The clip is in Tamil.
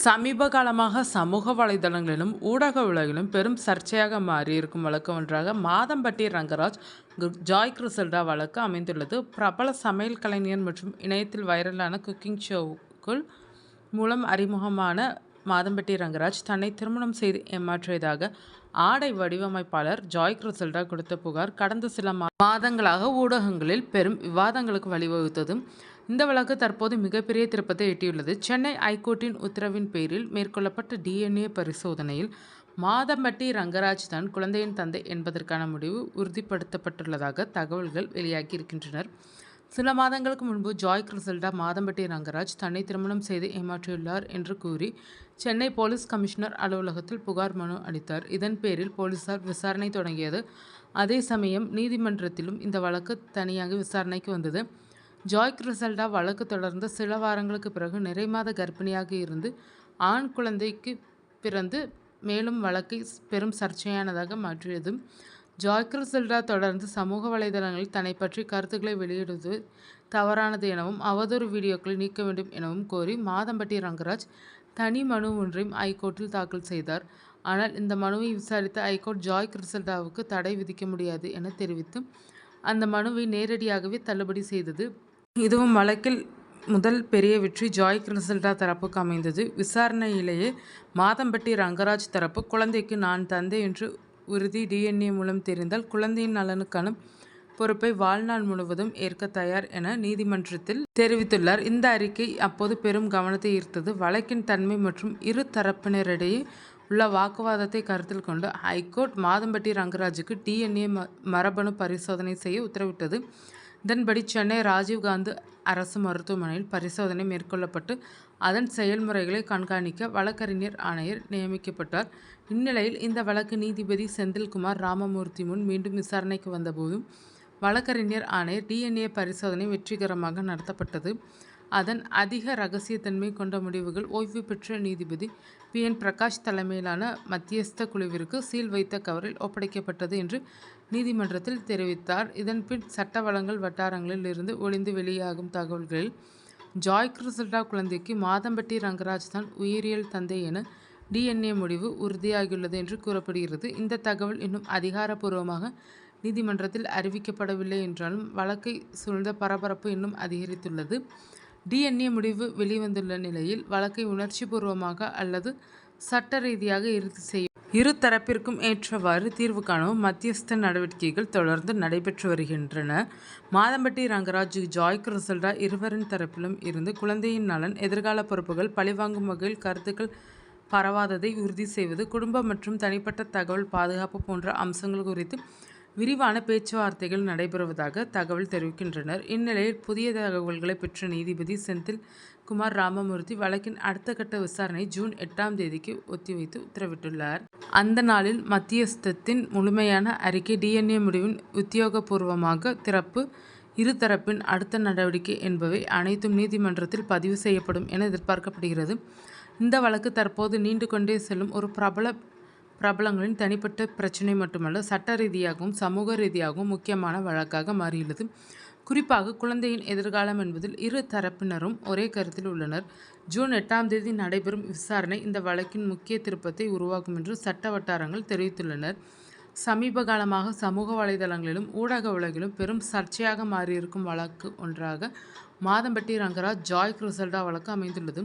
சமீப காலமாக சமூக வலைதளங்களிலும் ஊடக உலகிலும் பெரும் சர்ச்சையாக மாறியிருக்கும் வழக்கு ஒன்றாக மாதம்பட்டி ரங்கராஜ் ஜாய் கிறிசல்டா வழக்கு அமைந்துள்ளது. பிரபல சமையல் கலைஞர் மற்றும் இணையத்தில் வைரலான குக்கிங் ஷோக்கள் மூலம் அறிமுகமான மாதம்பட்டி ரங்கராஜ் தன்னை திருமணம் செய்து ஏமாற்றியதாக ஆடை வடிவமைப்பாளர் ஜாய் கிறிசல்டா கொடுத்த புகார் கடந்த சில மாதங்களாக ஊடகங்களில் பெரும் விவாதங்களுக்கு வழிவகுத்தது. இந்த வழக்கு தற்போது மிகப்பெரிய திருப்பத்தை எட்டியுள்ளது. சென்னை ஐகோர்ட்டின் உத்தரவின் பேரில் மேற்கொள்ளப்பட்ட DNA பரிசோதனையில் மாதம்பட்டி ரங்கராஜ் தான் குழந்தையின் தந்தை என்பதற்கான முடிவு உறுதிப்படுத்தப்பட்டுள்ளதாக தகவல்கள் வெளியாகியிருக்கின்றன. சில மாதங்களுக்கு முன்பு ஜாய் கிறிசல்டா மாதம்பட்டி ரங்கராஜ் தன்னை திருமணம் செய்து ஏமாற்றியுள்ளார் என்று கூறி சென்னை போலீஸ் கமிஷனர் அலுவலகத்தில் புகார் மனு அளித்தார். இதன் பேரில் போலீசார் விசாரணை தொடங்கியது. அதே சமயம் நீதிமன்றத்திலும் இந்த வழக்கு தனியாக விசாரணைக்கு வந்தது. ஜாய் கிறிசல்டா வழக்கு தொடர்ந்த சில வாரங்களுக்கு பிறகு நிறைமாத கர்ப்பிணியாக இருந்து ஆண் குழந்தைக்கு பிறந்து மேலும் வழக்கை பெரும் சர்ச்சையானதாக மாற்றியது. ஜாய் கிறிசல்டா தொடர்ந்து சமூக வலைதளங்களில் தன்னை பற்றி கருத்துக்களை வெளியிடுவது தவறானது எனவும் அவதூறு வீடியோக்களை நீக்க வேண்டும் எனவும் கோரி மாதம்பட்டி ரங்கராஜ் தனி மனு ஒன்றையும் ஐகோர்ட்டில் தாக்கல் செய்தார். ஆனால் இந்த மனுவை விசாரித்த ஐகோர்ட் ஜாய் கிறிசல்டாவுக்கு தடை விதிக்க முடியாது என தெரிவித்து அந்த மனுவை நேரடியாகவே தள்ளுபடி செய்தது. இதுவும் வழக்கில் முதல் பெரிய வெற்றி ஜாய் கிறிசல்டா தரப்புக்கு அமைந்தது. விசாரணையிலேயே மாதம்பட்டி ரங்கராஜ் தரப்பு குழந்தைக்கு நான் தந்தை என்று உறுதி DNA மூலம் தெரிந்தால் குழந்தையின் நலனுக்கான பொறுப்பை வாழ்நாள் முழுவதும் ஏற்க தயார் என நீதிமன்றத்தில் தெரிவித்துள்ளார். இந்த அறிக்கை அப்போது பெரும் கவனத்தை ஈர்த்தது. வழக்கின் தன்மை மற்றும் இரு தரப்பினரிடையே உள்ள வாக்குவாதத்தை கருத்தில் கொண்டு ஹைகோர்ட் மாதம்பட்டி ரங்கராஜுக்கு DNA மரபணு பரிசோதனை செய்ய உத்தரவிட்டது. இதன்படி சென்னை ராஜீவ்காந்தி அரசு மருத்துவமனையில் பரிசோதனை மேற்கொள்ளப்பட்டு அதன் செயல்முறைகளை கண்காணிக்க வழக்கறிஞர் ஆணையர் நியமிக்கப்பட்டார். இந்நிலையில் இந்த வழக்கு நீதிபதி செந்தில்குமார் ராமமூர்த்தி முன் மீண்டும் விசாரணைக்கு வந்தபோதும் வழக்கறிஞர் ஆணையர் DNA பரிசோதனை வெற்றிகரமாக நடத்தப்பட்டது. அதன் அதிக இரகசியத்தன்மை கொண்ட முடிவுகள் ஓய்வு பெற்ற நீதிபதி PN பிரகாஷ் தலைமையிலான மத்தியஸ்த குழுவிற்கு சீல் வைத்த கவரில் ஒப்படைக்கப்பட்டது என்று நீதிமன்றத்தில் தெரிவித்தார். இதன்பின் சட்ட வழங்கல் வட்டாரங்களில் இருந்து ஒளிந்து வெளியாகும் தகவல்களில் ஜாய் கிறிசல்டா குழந்தைக்கு மாதம்பட்டி ரங்கராஜ் தான் உயிரியல் தந்தை என DNA முடிவு உறுதியாகியுள்ளது என்று கூறப்படுகிறது. இந்த தகவல் இன்னும் அதிகாரப்பூர்வமாக நீதிமன்றத்தில் அறிவிக்கப்படவில்லை என்றாலும் வழக்கை சூழ்ந்த பரபரப்பு இன்னும் அதிகரித்துள்ளது. DNA முடிவு வெளிவந்துள்ள நிலையில் வழக்கை உணர்ச்சிபூர்வமாக அல்லது சட்ட ரீதியாக இறுதி செய்யும் இரு தரப்பிற்கும் ஏற்றவாறு தீர்வு காணவும் மத்தியஸ்த நடவடிக்கைகள் தொடர்ந்து நடைபெற்று வருகின்றன. மாதம்பட்டி ரங்கராஜ் ஜாய் கிறிசல்டா இருவரின் தரப்பிலும் இருந்து குழந்தையின் நலன் எதிர்கால பொறுப்புகள் பழிவாங்கும் வகையில் கருத்துக்கள் பரவாததை உறுதி செய்வது குடும்ப மற்றும் தனிப்பட்ட தகவல் பாதுகாப்பு போன்ற அம்சங்கள் குறித்து விரிவான பேச்சுவார்த்தைகள் நடைபெறுவதாக தகவல் தெரிவிக்கின்றனர். இந்நிலையில் புதிய தகவல்களை பெற்ற நீதிபதி செந்தில் குமார் ராமமூர்த்தி வழக்கின் அடுத்த கட்ட விசாரணை ஜூன் 8ஆம் தேதிக்கு ஒத்திவைத்து உத்தரவிட்டுள்ளார். அந்த நாளில் மத்தியஸ்தத்தின் முழுமையான அறிக்கை DNA முடிவின் உத்தியோகபூர்வமாக திறப்பு இரு தரப்பின் அடுத்த நடவடிக்கை என்பவை அனைத்தும் நீதிமன்றத்தில் பதிவு செய்யப்படும் என எதிர்பார்க்கப்படுகிறது. இந்த வழக்கு தற்போது நீண்டு கொண்டே செல்லும் ஒரு பிரபலங்களின் தனிப்பட்ட பிரச்சினை மட்டுமல்ல, சட்ட ரீதியாகவும் சமூக ரீதியாகவும் முக்கியமான வழக்காக மாறியுள்ளது. குறிப்பாக குழந்தையின் எதிர்காலம் என்பதில் இரு தரப்பினரும் ஒரே கருத்தில் உள்ளனர். ஜூன் 8ஆம் தேதி நடைபெறும் விசாரணை இந்த வழக்கின் முக்கிய திருப்பத்தை உருவாக்கும் என்று சட்ட வட்டாரங்கள் தெரிவித்துள்ளனர். சமீப காலமாக சமூக வலைதளங்களிலும் ஊடக உலகிலும் பெரும் சர்ச்சையாக மாறியிருக்கும் வழக்கு ஒன்றாக மாதம்பட்டி ரங்கராஜ் ஜாய் கிறிசல்டா வழக்கு அமைந்துள்ளது.